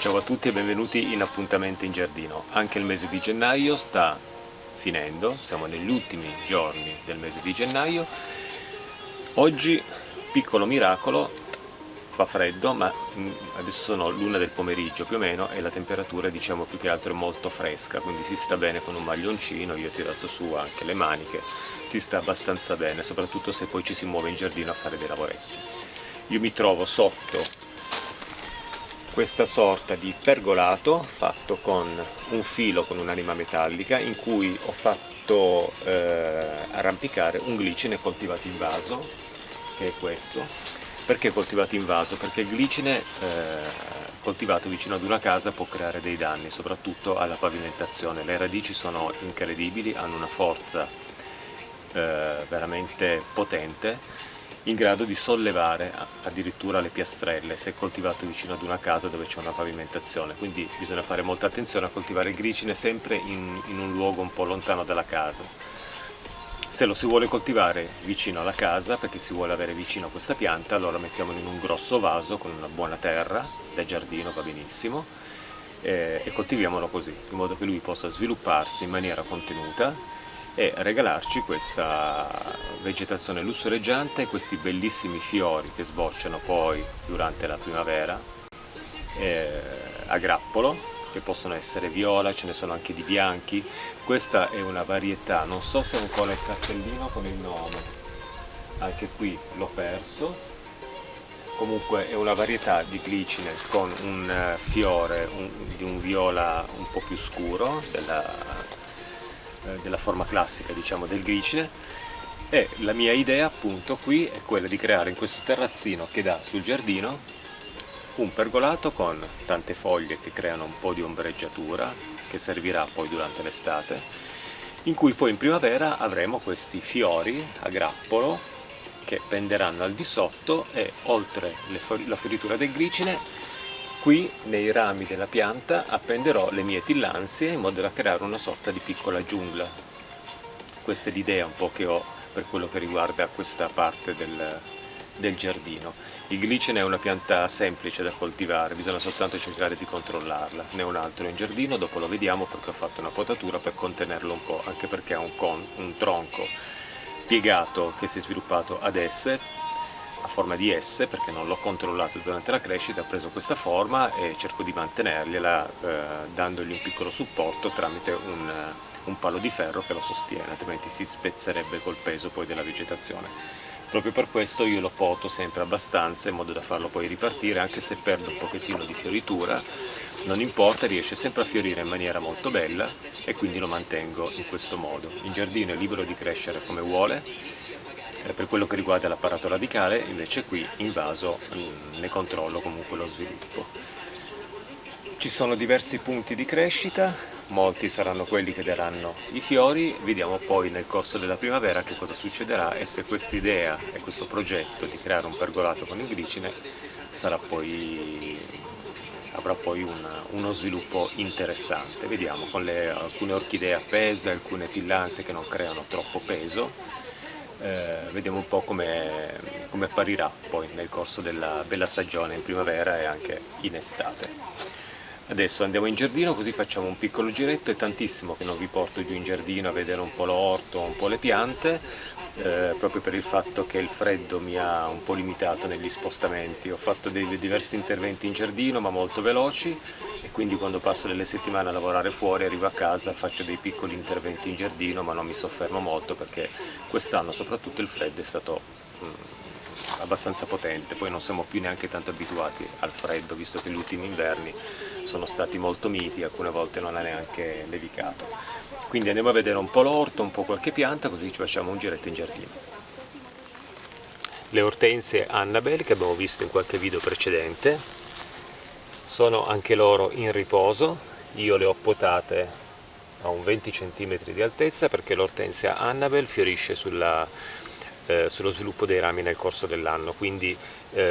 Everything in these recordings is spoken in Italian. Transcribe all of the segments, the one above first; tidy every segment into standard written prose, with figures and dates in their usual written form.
Ciao a tutti e benvenuti in Appuntamento in Giardino. Anche il mese di gennaio sta finendo, siamo negli ultimi giorni del mese di gennaio. Oggi, piccolo miracolo, fa freddo, ma adesso sono l'1 del pomeriggio più o meno e la temperatura, diciamo, più che altro è molto fresca, quindi si sta bene con un maglioncino. Io ho tirato su anche le maniche, si sta abbastanza bene, soprattutto se poi ci si muove in giardino a fare dei lavoretti. Io mi trovo sotto questa sorta di pergolato fatto con un filo con un'anima metallica in cui ho fatto arrampicare un glicine coltivato in vaso, che è questo. Perché coltivato in vaso? Perché il glicine coltivato vicino ad una casa può creare dei danni, soprattutto alla pavimentazione. Le radici sono incredibili, hanno una forza veramente potente, in grado di sollevare addirittura le piastrelle se coltivato vicino ad una casa dove c'è una pavimentazione. Quindi bisogna fare molta attenzione a coltivare il glicine sempre in un luogo un po' lontano dalla casa. Se lo si vuole coltivare vicino alla casa, perché si vuole avere vicino questa pianta, allora mettiamolo in un grosso vaso con una buona terra, da giardino va benissimo, e coltiviamolo così, in modo che lui possa svilupparsi in maniera contenuta e regalarci questa vegetazione lussureggiante, questi bellissimi fiori che sbocciano poi durante la primavera a grappolo, che possono essere viola, ce ne sono anche di bianchi. Questa è una varietà, non so se ho ancora il cartellino con il nome, anche qui l'ho perso. Comunque è una varietà di glicine con un fiore di un viola un po' più scuro della forma classica, diciamo, del glicine. E la mia idea appunto qui è quella di creare in questo terrazzino che dà sul giardino un pergolato con tante foglie che creano un po' di ombreggiatura che servirà poi durante l'estate, in cui poi in primavera avremo questi fiori a grappolo che penderanno al di sotto, e oltre la fioritura del glicine, qui nei rami della pianta appenderò le mie tillandsie in modo da creare una sorta di piccola giungla. Questa è l'idea un po' che ho per quello che riguarda questa parte del giardino. Il glicine è una pianta semplice da coltivare, bisogna soltanto cercare di controllarla. Ne ho un altro in giardino, dopo lo vediamo, perché ho fatto una potatura per contenerlo un po', anche perché ha un tronco piegato che si è sviluppato ad S, a forma di S, perché non l'ho controllato durante la crescita, ha preso questa forma e cerco di mantenergliela dandogli un piccolo supporto tramite un palo di ferro che lo sostiene, altrimenti si spezzerebbe col peso poi della vegetazione. Proprio per questo io lo poto sempre abbastanza in modo da farlo poi ripartire, anche se perde un pochettino di fioritura, non importa, riesce sempre a fiorire in maniera molto bella e quindi lo mantengo in questo modo. In giardino è libero di crescere come vuole, per quello che riguarda l'apparato radicale invece qui in vaso ne controllo comunque lo sviluppo. Ci sono diversi punti di crescita, molti saranno quelli che daranno i fiori, vediamo poi nel corso della primavera che cosa succederà e se questa idea e questo progetto di creare un pergolato con il glicine avrà poi uno sviluppo interessante. Vediamo con alcune orchidee appese, alcune tillandsie che non creano troppo peso, vediamo un po' come apparirà poi nel corso della bella stagione in primavera e anche in estate. Adesso andiamo in giardino, così facciamo un piccolo giretto. È tantissimo che non vi porto giù in giardino a vedere un po' l'orto, un po' le piante, proprio per il fatto che il freddo mi ha un po' limitato negli spostamenti. Ho fatto diversi interventi in giardino, ma molto veloci, e quindi quando passo delle settimane a lavorare fuori, arrivo a casa, faccio dei piccoli interventi in giardino, ma non mi soffermo molto perché quest'anno soprattutto il freddo è stato abbastanza potente. Poi non siamo più neanche tanto abituati al freddo, visto che gli ultimi inverni sono stati molto miti, alcune volte non ha neanche nevicato. Quindi andiamo a vedere un po' l'orto, un po' qualche pianta, così ci facciamo un giretto in giardino. Le ortensie Annabelle che abbiamo visto in qualche video precedente sono anche loro in riposo. Io le ho potate a un 20 cm di altezza perché l'ortensia Annabelle fiorisce sullo sviluppo dei rami nel corso dell'anno, quindi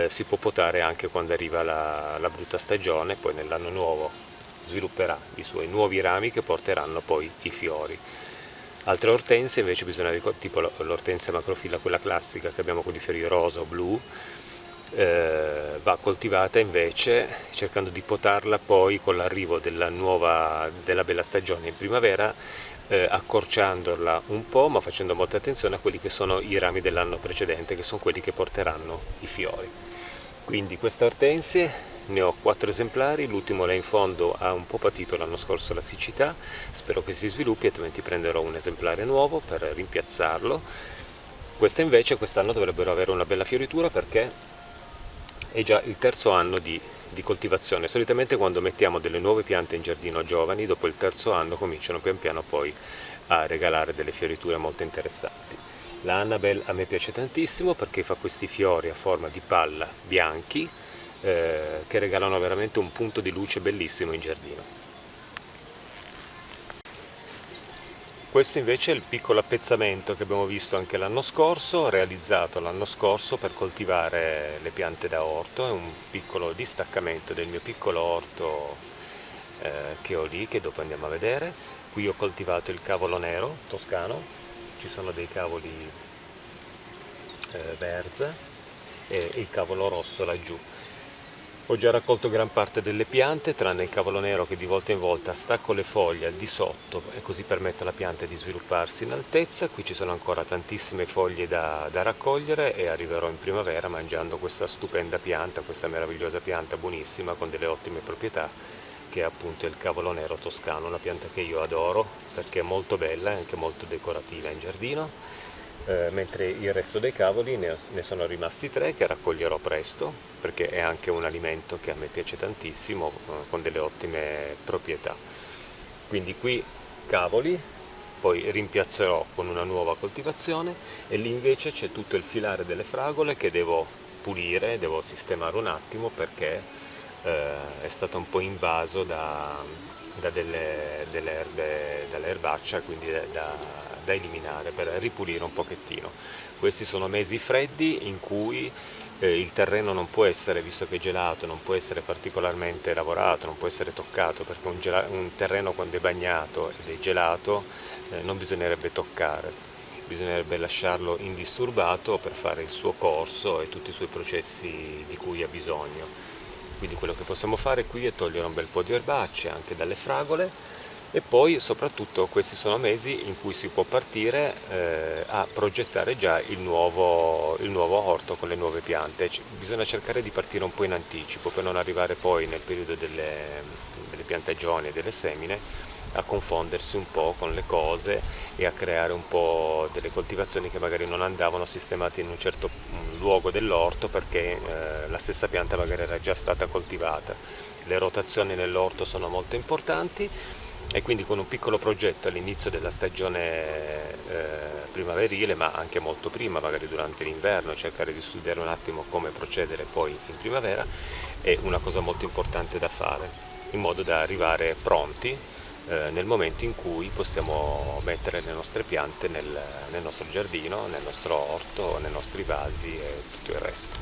si può potare anche quando arriva la brutta stagione. Poi nell'anno nuovo svilupperà i suoi nuovi rami che porteranno poi i fiori. Altre ortensie invece bisogna, tipo l'ortensia macrofila, quella classica che abbiamo con i fiori rosa o blu, va coltivata invece cercando di potarla poi con l'arrivo della bella stagione in primavera, accorciandola un po', ma facendo molta attenzione a quelli che sono i rami dell'anno precedente, che sono quelli che porteranno i fiori. Quindi queste ortensie ne ho 4 esemplari, l'ultimo là in fondo ha un po' patito l'anno scorso la siccità, spero che si sviluppi, altrimenti prenderò un esemplare nuovo per rimpiazzarlo. Queste invece quest'anno dovrebbero avere una bella fioritura perché è già il terzo anno di coltivazione. Solitamente quando mettiamo delle nuove piante in giardino giovani, dopo il terzo anno cominciano pian piano poi a regalare delle fioriture molto interessanti. La Annabelle a me piace tantissimo perché fa questi fiori a forma di palla bianchi che regalano veramente un punto di luce bellissimo in giardino. Questo invece è il piccolo appezzamento che abbiamo visto anche l'anno scorso, realizzato l'anno scorso per coltivare le piante da orto. È un piccolo distaccamento del mio piccolo orto che ho lì, che dopo andiamo a vedere. Qui ho coltivato il cavolo nero toscano, ci sono dei cavoli verza e il cavolo rosso laggiù. Ho già raccolto gran parte delle piante, tranne il cavolo nero che di volta in volta stacco le foglie al di sotto e così permette alla pianta di svilupparsi in altezza. Qui ci sono ancora tantissime foglie da raccogliere e arriverò in primavera mangiando questa stupenda pianta, questa meravigliosa pianta buonissima con delle ottime proprietà, che è appunto il cavolo nero toscano, una pianta che io adoro perché è molto bella e anche molto decorativa in giardino. Mentre il resto dei cavoli ne sono rimasti 3 che raccoglierò presto perché è anche un alimento che a me piace tantissimo, con delle ottime proprietà. Quindi qui cavoli, poi rimpiazzerò con una nuova coltivazione e lì invece c'è tutto il filare delle fragole che devo pulire, devo sistemare un attimo perché è stato un po' invaso delle erbe, dall'erbaccia, quindi da eliminare per ripulire un pochettino. Questi sono mesi freddi in cui il terreno non può essere, visto che è gelato, non può essere particolarmente lavorato, non può essere toccato, perché un terreno quando è bagnato ed è gelato non bisognerebbe toccare, bisognerebbe lasciarlo indisturbato per fare il suo corso e tutti i suoi processi di cui ha bisogno. Quindi quello che possiamo fare qui è togliere un bel po' di erbacce anche dalle fragole e poi soprattutto questi sono mesi in cui si può partire a progettare già il nuovo orto con le nuove piante. Bisogna cercare di partire un po' in anticipo per non arrivare poi nel periodo delle piantagioni e delle semine a confondersi un po' con le cose e a creare un po' delle coltivazioni che magari non andavano sistemate in un certo luogo dell'orto perché la stessa pianta magari era già stata coltivata. Le rotazioni nell'orto sono molto importanti e quindi con un piccolo progetto all'inizio della stagione primaverile, ma anche molto prima, magari durante l'inverno, cercare di studiare un attimo come procedere poi in primavera è una cosa molto importante da fare, in modo da arrivare pronti nel momento in cui possiamo mettere le nostre piante nel nostro giardino, nel nostro orto, nei nostri vasi e tutto il resto.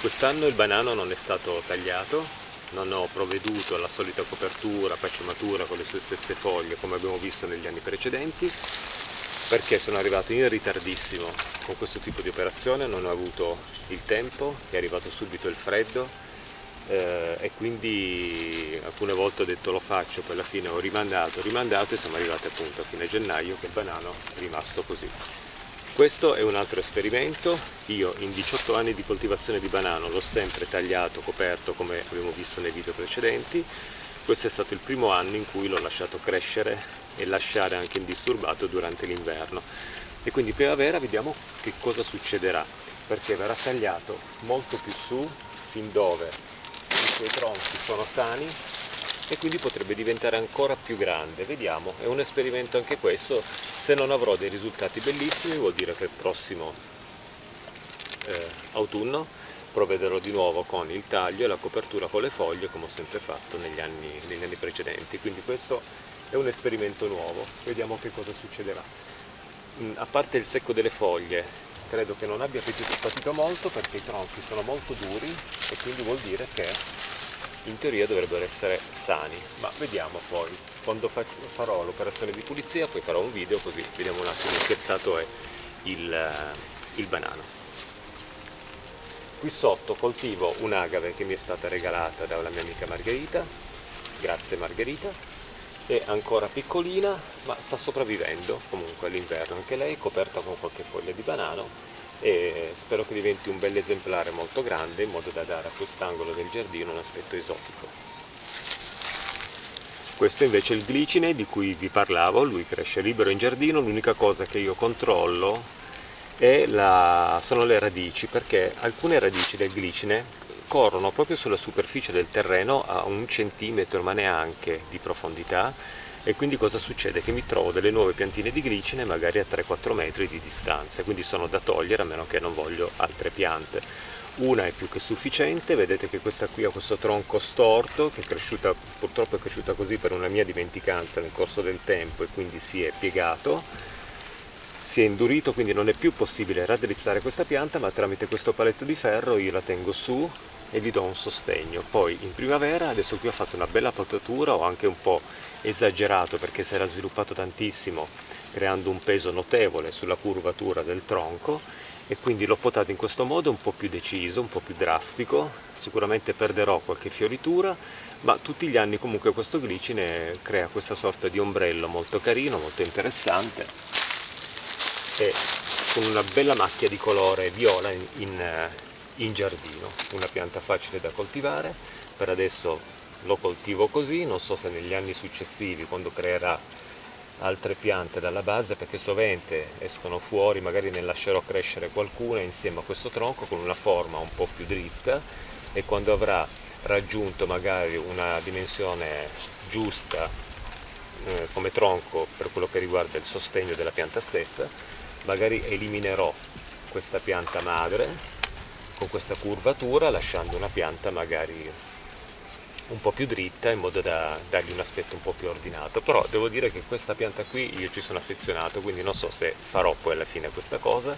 Quest'anno il banano non è stato tagliato, non ho provveduto alla solita copertura, pacciamatura con le sue stesse foglie come abbiamo visto negli anni precedenti, perché sono arrivato in ritardissimo con questo tipo di operazione, non ho avuto il tempo, è arrivato subito il freddo e quindi alcune volte ho detto lo faccio, poi alla fine ho rimandato e siamo arrivati appunto a fine gennaio che il banano è rimasto così. Questo è un altro esperimento. Io in 18 anni di coltivazione di banano l'ho sempre tagliato, coperto come abbiamo visto nei video precedenti. Questo è stato il primo anno in cui l'ho lasciato crescere e lasciare anche indisturbato durante l'inverno e quindi in primavera vediamo che cosa succederà, perché verrà tagliato molto più su fin dove i suoi tronchi sono sani e quindi potrebbe diventare ancora più grande. Vediamo, è un esperimento anche questo. Se non avrò dei risultati bellissimi vuol dire che il prossimo autunno provvederò di nuovo con il taglio e la copertura con le foglie come ho sempre fatto negli anni precedenti. Quindi questo è un esperimento nuovo, vediamo che cosa succederà. A parte il secco delle foglie, credo che non abbia patito molto perché i tronchi sono molto duri e quindi vuol dire che in teoria dovrebbero essere sani, ma vediamo poi, quando farò l'operazione di pulizia poi farò un video così vediamo un attimo in che stato è il banano. Qui sotto coltivo un'agave che mi è stata regalata dalla mia amica Margherita, grazie Margherita, è ancora piccolina ma sta sopravvivendo comunque all'inverno, anche lei coperta con qualche foglia di banano, e spero che diventi un bel esemplare molto grande in modo da dare a quest'angolo del giardino un aspetto esotico. Questo invece è il glicine di cui vi parlavo, lui cresce libero in giardino, l'unica cosa che io controllo sono le radici, perché alcune radici del glicine corrono proprio sulla superficie del terreno a 1 centimetro, ma neanche di profondità, e quindi cosa succede? Che mi trovo delle nuove piantine di glicine magari a 3-4 metri di distanza, quindi sono da togliere a meno che non voglio altre piante. Una è più che sufficiente, vedete che questa qui ha questo tronco storto che è cresciuta, purtroppo è cresciuta così per una mia dimenticanza nel corso del tempo, e quindi si è piegato, si è indurito, quindi non è più possibile raddrizzare questa pianta, ma tramite questo paletto di ferro io la tengo su e gli do un sostegno. Poi in primavera, adesso qui ho fatto una bella potatura, ho anche un po' esagerato perché si era sviluppato tantissimo, creando un peso notevole sulla curvatura del tronco, e quindi l'ho potato in questo modo un po' più deciso, un po' più drastico. Sicuramente perderò qualche fioritura, ma tutti gli anni comunque questo glicine crea questa sorta di ombrello molto carino, molto interessante, e con una bella macchia di colore viola in giardino. Una pianta facile da coltivare. Per adesso lo coltivo così, non so se negli anni successivi, quando creerà altre piante dalla base, perché sovente escono fuori, magari ne lascerò crescere qualcuna insieme a questo tronco con una forma un po' più dritta, e quando avrà raggiunto magari una dimensione giusta come tronco per quello che riguarda il sostegno della pianta stessa, magari eliminerò questa pianta madre con questa curvatura, lasciando una pianta magari un po' più dritta in modo da dargli un aspetto un po' più ordinato. Però devo dire che questa pianta qui io ci sono affezionato, quindi non so se farò poi alla fine questa cosa.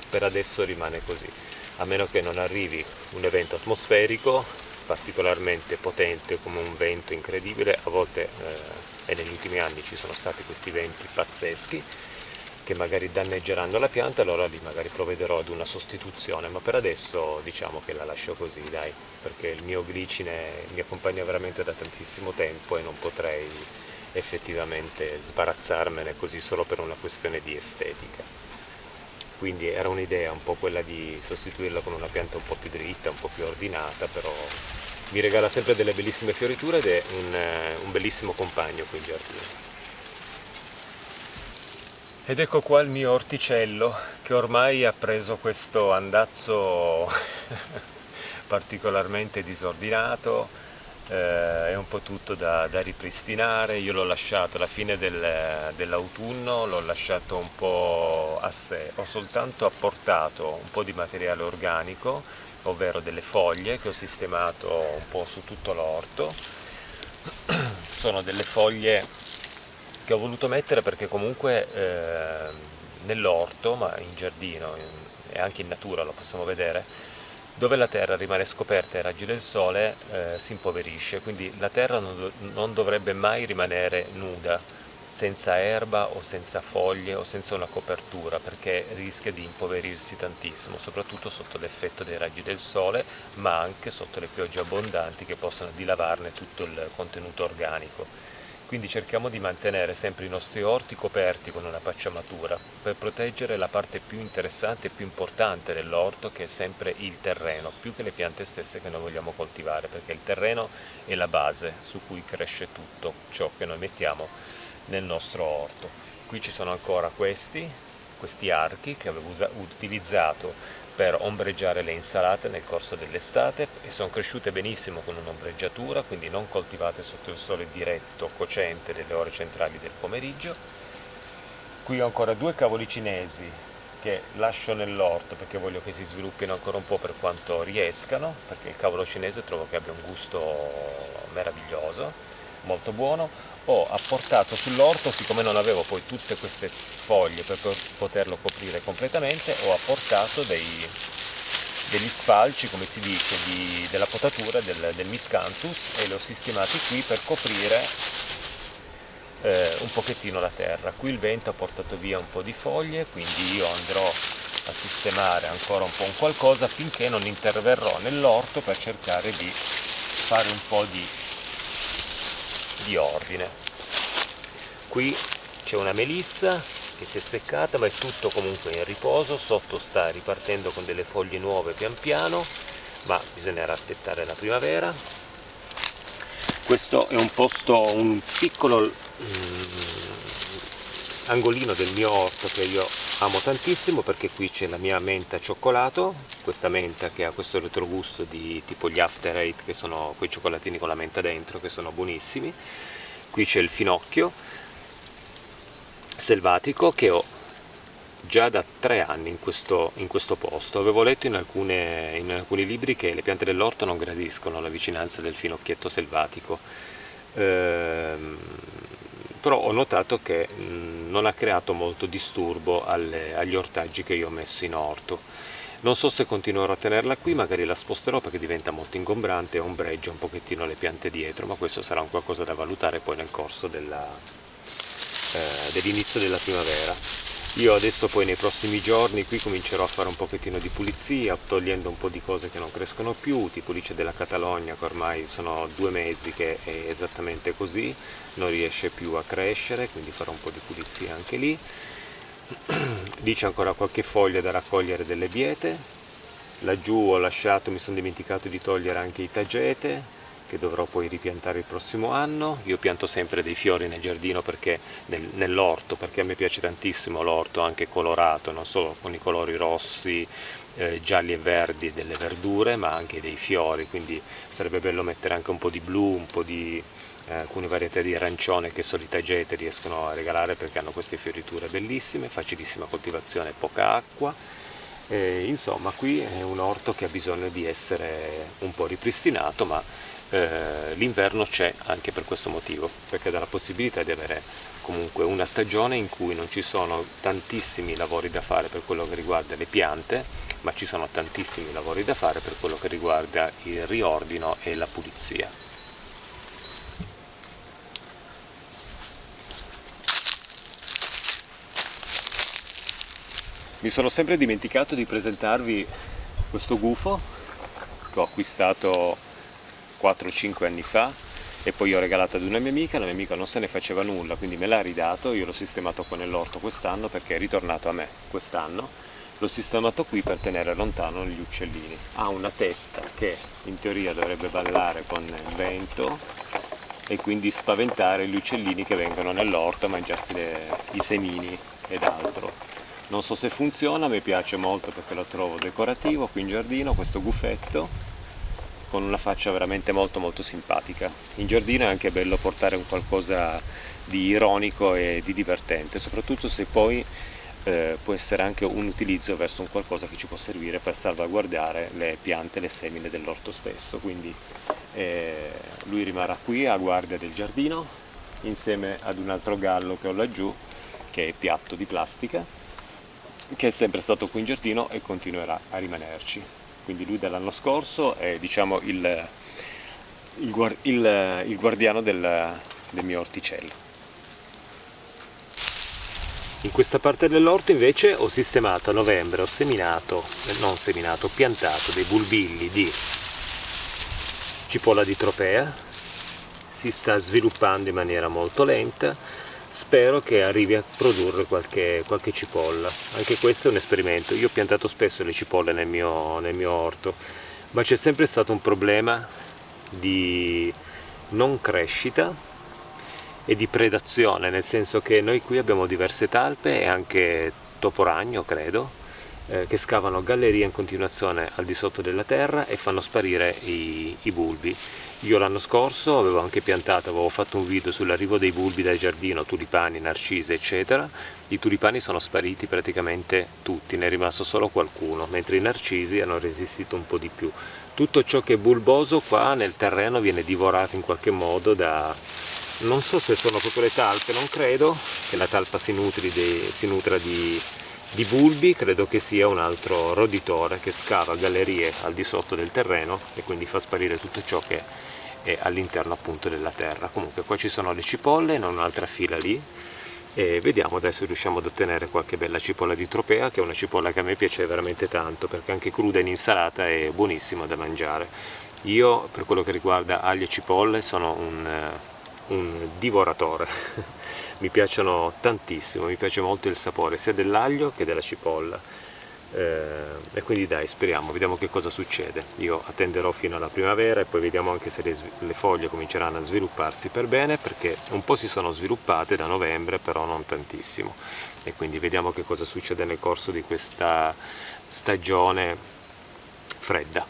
Per adesso rimane così, a meno che non arrivi un evento atmosferico particolarmente potente come un vento incredibile. A volte e negli ultimi anni ci sono stati questi venti pazzeschi che magari danneggeranno la pianta, allora lì magari provvederò ad una sostituzione, ma per adesso diciamo che la lascio così, dai, perché il mio glicine mi accompagna veramente da tantissimo tempo e non potrei effettivamente sbarazzarmene così solo per una questione di estetica. Quindi era un'idea un po' quella di sostituirla con una pianta un po' più dritta, un po' più ordinata, però mi regala sempre delle bellissime fioriture ed è un bellissimo compagno qui in giardino. Ed ecco qua il mio orticello, che ormai ha preso questo andazzo particolarmente disordinato, è un po' tutto da ripristinare. Io l'ho lasciato alla fine dell'autunno, l'ho lasciato un po' a sé, ho soltanto apportato un po' di materiale organico, ovvero delle foglie che ho sistemato un po' su tutto l'orto. Sono delle foglie che ho voluto mettere perché comunque nell'orto, ma in giardino e anche in natura lo possiamo vedere, dove la terra rimane scoperta ai raggi del sole si impoverisce, quindi la terra non dovrebbe mai rimanere nuda, senza erba o senza foglie o senza una copertura, perché rischia di impoverirsi tantissimo, soprattutto sotto l'effetto dei raggi del sole, ma anche sotto le piogge abbondanti che possono dilavarne tutto il contenuto organico. Quindi cerchiamo di mantenere sempre i nostri orti coperti con una pacciamatura per proteggere la parte più interessante e più importante dell'orto, che è sempre il terreno, più che le piante stesse che noi vogliamo coltivare, perché il terreno è la base su cui cresce tutto ciò che noi mettiamo nel nostro orto. Qui ci sono ancora questi archi che avevo utilizzato per ombreggiare le insalate nel corso dell'estate, e sono cresciute benissimo con un'ombreggiatura, quindi non coltivate sotto il sole diretto cocente delle ore centrali del pomeriggio. Qui ho ancora 2 cavoli cinesi che lascio nell'orto perché voglio che si sviluppino ancora un po' per quanto riescano, perché il cavolo cinese trovo che abbia un gusto meraviglioso, molto buono. Ho apportato sull'orto, siccome non avevo poi tutte queste foglie per poterlo coprire completamente, ho apportato degli sfalci, come si dice, della potatura del miscanthus, e li ho sistemati qui per coprire un pochettino la terra. Qui il vento ha portato via un po' di foglie, quindi io andrò a sistemare ancora un po' un qualcosa finché non interverrò nell'orto per cercare di fare un po' di ordine. Qui c'è una melissa che si è seccata, ma è tutto comunque in riposo, sotto sta ripartendo con delle foglie nuove pian piano, ma bisognerà aspettare la primavera. Questo è un piccolo angolino del mio orto che io amo tantissimo, perché qui c'è la mia menta cioccolato, questa menta che ha questo retrogusto di tipo gli After Eight, che sono quei cioccolatini con la menta dentro, che sono buonissimi. Qui c'è il finocchio selvatico che ho già da 3 anni in questo posto. Avevo letto in alcuni libri che le piante dell'orto non gradiscono la vicinanza del finocchietto selvatico, però ho notato che non ha creato molto disturbo agli ortaggi che io ho messo in orto. Non so se continuerò a tenerla qui, magari la sposterò perché diventa molto ingombrante e ombreggia un pochettino le piante dietro, ma questo sarà un qualcosa da valutare poi nel corso dell'inizio della primavera. Io adesso poi nei prossimi giorni qui comincerò a fare un pochettino di pulizia, togliendo un po' di cose che non crescono più, tipo lì c'è della Catalogna che ormai sono 2 mesi che è esattamente così, non riesce più a crescere, quindi farò un po' di pulizia anche lì. Lì c'è ancora qualche foglia da raccogliere delle biete, laggiù mi sono dimenticato di togliere anche i tagete, che dovrò poi ripiantare il prossimo anno. Io pianto sempre dei fiori nel giardino, perché nell'orto, perché a me piace tantissimo l'orto anche colorato, non solo con i colori rossi, gialli e verdi delle verdure, ma anche dei fiori, quindi sarebbe bello mettere anche un po' di blu, un po' di alcune varietà di arancione che solo i tagete riescono a regalare, perché hanno queste fioriture bellissime, facilissima coltivazione, poca acqua. Insomma, qui è un orto che ha bisogno di essere un po' ripristinato, ma l'inverno c'è anche per questo motivo, perché dà la possibilità di avere comunque una stagione in cui non ci sono tantissimi lavori da fare per quello che riguarda le piante, ma ci sono tantissimi lavori da fare per quello che riguarda il riordino e la pulizia. Mi sono sempre dimenticato di presentarvi questo gufo che ho acquistato 4-5 anni fa e poi ho regalato ad una mia amica. La mia amica non se ne faceva nulla, quindi me l'ha ridato. Io l'ho sistemato qua nell'orto quest'anno perché è ritornato a me quest'anno. L'ho sistemato qui per tenere lontano gli uccellini. Ha una testa che in teoria dovrebbe ballare con il vento e quindi spaventare gli uccellini che vengono nell'orto a mangiarsi i semini ed altro. Non so se funziona, mi piace molto perché lo trovo decorativo qui in giardino, questo gufetto con una faccia veramente molto molto simpatica. In giardino è anche bello portare un qualcosa di ironico e di divertente, soprattutto se poi può essere anche un utilizzo verso un qualcosa che ci può servire per salvaguardare le piante, le semine dell'orto stesso. Quindi lui rimarrà qui a guardia del giardino insieme ad un altro gallo che ho laggiù, che è piatto di plastica, che è sempre stato qui in giardino e continuerà a rimanerci. Quindi lui dall'anno scorso è, diciamo, il guardiano del mio orticello. In questa parte dell'orto invece ho sistemato a novembre, ho piantato dei bulbilli di cipolla di tropea. Si sta sviluppando in maniera molto lenta. Spero che arrivi a produrre qualche cipolla. Anche questo è un esperimento. Io ho piantato spesso le cipolle nel mio orto, ma c'è sempre stato un problema di non crescita e di predazione, nel senso che noi qui abbiamo diverse talpe e anche toporagno, credo, che scavano gallerie in continuazione al di sotto della terra e fanno sparire i bulbi. Io l'anno scorso avevo fatto un video sull'arrivo dei bulbi dal giardino, tulipani, narcisi, eccetera. I tulipani sono spariti praticamente tutti, ne è rimasto solo qualcuno, mentre i narcisi hanno resistito un po' di più. Tutto ciò che è bulboso qua nel terreno viene divorato in qualche modo da... non so se sono proprio le talpe, non credo che la talpa si nutra di bulbi, credo che sia un altro roditore che scava gallerie al di sotto del terreno e quindi fa sparire tutto ciò che è all'interno appunto della terra. Comunque qua ci sono le cipolle, in un'altra fila lì, e vediamo adesso se riusciamo ad ottenere qualche bella cipolla di tropea, che è una cipolla che a me piace veramente tanto perché anche cruda in insalata è buonissima da mangiare. Io, per quello che riguarda aglio e cipolle, sono un divoratore. Mi piacciono tantissimo, mi piace molto il sapore sia dell'aglio che della cipolla. E quindi dai, speriamo, vediamo che cosa succede. Io attenderò fino alla primavera e poi vediamo anche se le foglie cominceranno a svilupparsi per bene, perché un po' si sono sviluppate da novembre, però non tantissimo, e quindi vediamo che cosa succede nel corso di questa stagione fredda.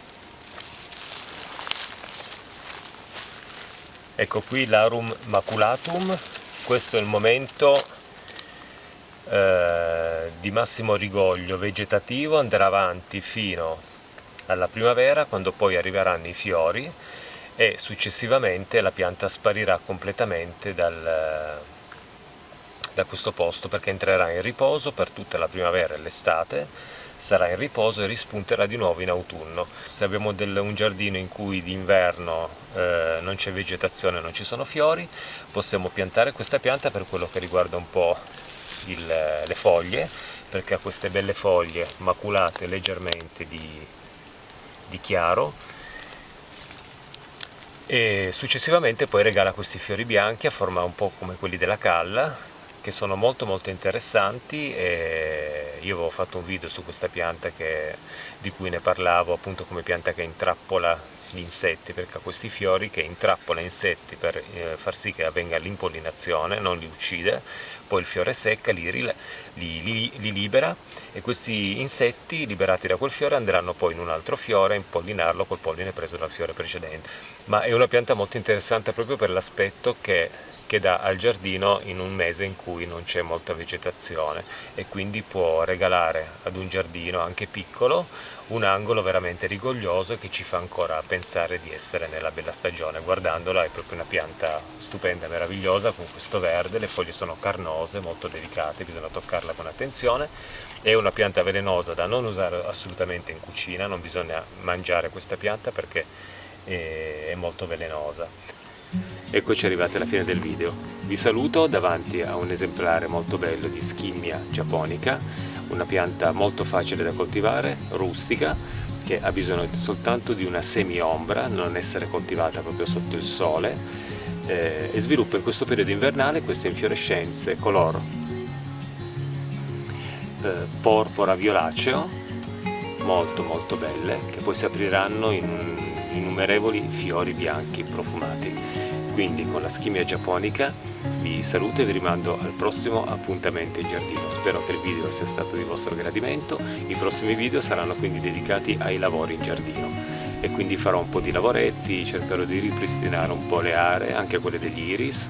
Ecco qui l'Arum maculatum, questo è il momento di massimo rigoglio vegetativo, andrà avanti fino alla primavera, quando poi arriveranno i fiori e successivamente la pianta sparirà completamente da questo posto, perché entrerà in riposo per tutta la primavera e l'estate, sarà in riposo e rispunterà di nuovo in autunno. Se abbiamo un giardino in cui d'inverno non c'è vegetazione, non ci sono fiori, possiamo piantare questa pianta per quello che riguarda un po' le foglie, perché ha queste belle foglie maculate leggermente di chiaro, e successivamente poi regala questi fiori bianchi a forma un po' come quelli della calla, che sono molto interessanti. E io avevo fatto un video su questa pianta di cui ne parlavo, appunto, come pianta che intrappola gli insetti, perché ha questi fiori che intrappola insetti per far sì che avvenga l'impollinazione, non li uccide, poi il fiore secca, li libera, e questi insetti liberati da quel fiore andranno poi in un altro fiore a impollinarlo col polline preso dal fiore precedente. Ma è una pianta molto interessante proprio per l'aspetto che dà al giardino in un mese in cui non c'è molta vegetazione, e quindi può regalare ad un giardino anche piccolo un angolo veramente rigoglioso che ci fa ancora pensare di essere nella bella stagione. Guardandola è proprio una pianta stupenda, meravigliosa, con questo verde, le foglie sono carnose, molto delicate, bisogna toccarla con attenzione. È una pianta velenosa da non usare assolutamente in cucina, non bisogna mangiare questa pianta perché è molto velenosa. Eccoci arrivati alla fine del video. Vi saluto davanti a un esemplare molto bello di Schimmia japonica, una pianta molto facile da coltivare, rustica, che ha bisogno soltanto di una semi-ombra, non essere coltivata proprio sotto il sole, e sviluppa in questo periodo invernale queste infiorescenze color porpora violaceo, molto belle, che poi si apriranno in innumerevoli fiori bianchi profumati. Quindi con la Schimmia japonica vi saluto e vi rimando al prossimo appuntamento in giardino. Spero che il video sia stato di vostro gradimento. I prossimi video saranno quindi dedicati ai lavori in giardino, e quindi farò un po' di lavoretti, cercherò di ripristinare un po' le aree, anche quelle degli iris,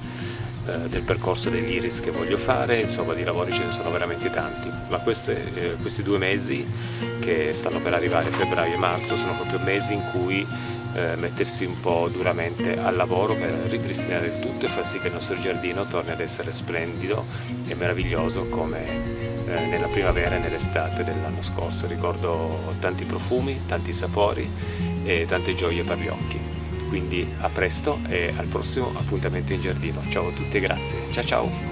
del percorso degli iris che voglio fare. Insomma, di lavori ce ne sono veramente tanti, ma questi 2 mesi che stanno per arrivare, febbraio e marzo, sono proprio mesi in cui mettersi un po' duramente al lavoro per ripristinare il tutto e far sì che il nostro giardino torni ad essere splendido e meraviglioso come nella primavera e nell'estate dell'anno scorso. Ricordo tanti profumi, tanti sapori e tante gioie per gli occhi. Quindi a presto e al prossimo appuntamento in giardino. Ciao a tutti e grazie. Ciao ciao!